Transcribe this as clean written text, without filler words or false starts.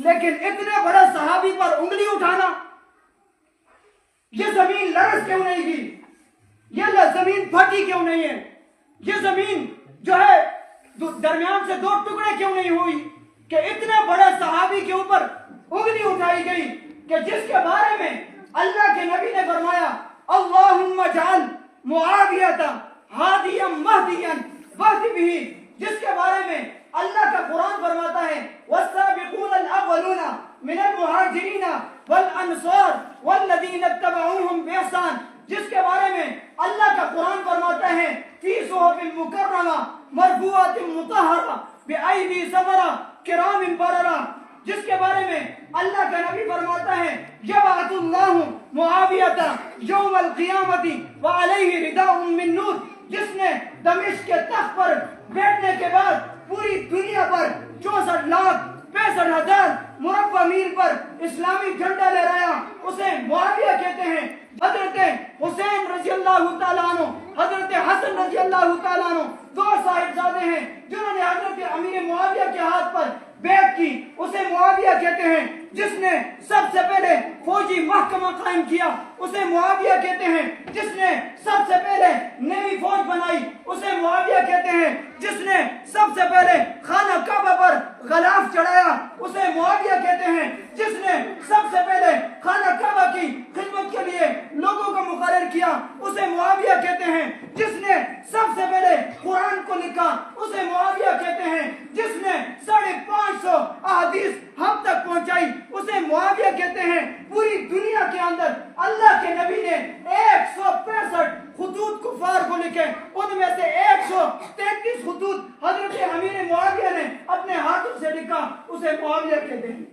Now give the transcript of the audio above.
لیکن اتنے بڑے صحابی پر انگلی اٹھانا، یہ زمین لرز کیوں نہیں گئی؟ یہ زمین پھٹی کیوں نہیں ہے؟ یہ زمین جو ہے درمیان سے دو ٹکڑے کیوں نہیں ہوئی کہ اتنے بڑے صحابی کے اوپر انگلی اٹھائی گئی کہ جس کے بارے میں اللہ کے نبی نے فرمایا اللہم اجعل معاویۃ ہادیا مہدیا واہد بہ، جس کے بارے میں اللہ کا قرآن فرماتا ہے والسابقون الاولون من المہاجرین والانصار والذین اتبعوہم بإحسان، جس کے بارے میں اللہ کا قرآن فرماتا ہے فی صحف مکرمہ مرفوعۃ مطہرہ بأیدی سفرہ کرام بررہ، جس کے بارے میں اللہ کا نبی فرماتا ہے یبعث اللہ معاویۃ یوم القیامۃ وعلیہ رداء من نور، جس نے دمشق کے تخت پر بیٹھنے کے بعد پوری دنیا پر 64,65,000 مربع میل پر اسلامی جھنڈا لہرایا، اسے معاویہ کہتے ہیں۔ حضرت حسین رضی اللہ تعالیٰ عنہ، حضرت حسن رضی اللہ تعالیٰ عنہ، دو صاحبزادے ہیں جنہوں نے حضرت امیر معاویہ کے ہاتھ پر بیعت کی، اسے معاویہ کہتے ہیں۔ جس نے سب سے پہلے فوجی محکمہ قائم کیا اسے معاویہ کہتے ہیں۔ جس نے سب سے پہلے نیوی فوج بنائی اسے معاویہ کہتے ہیں۔ جس نے سب سے پہلے خانہ کعبہ پر غلاف چڑھایا اسے معاویہ کہتے ہیں۔ جس نے سب سے پہلے خانہ کعبہ کی خدمت کے لیے لوگوں کو مقرر کیا اسے معاویہ کہتے ہیں۔ جس نے سب سے پہلے قرآن کو لکھا اسے معاویہ کہتے ہیں۔ جس نے 550 احادیث ہم تک پہنچائی اسے معاویہ کہتے ہیں۔ پوری دنیا کے اندر اللہ کے نبی نے 165 خطوط کفار کو لکھے، ان میں سے 133 خطوط حضرت امیر معاویہ نے اپنے ہاتھوں سے لکھا، اسے معاویہ کہتے ہیں۔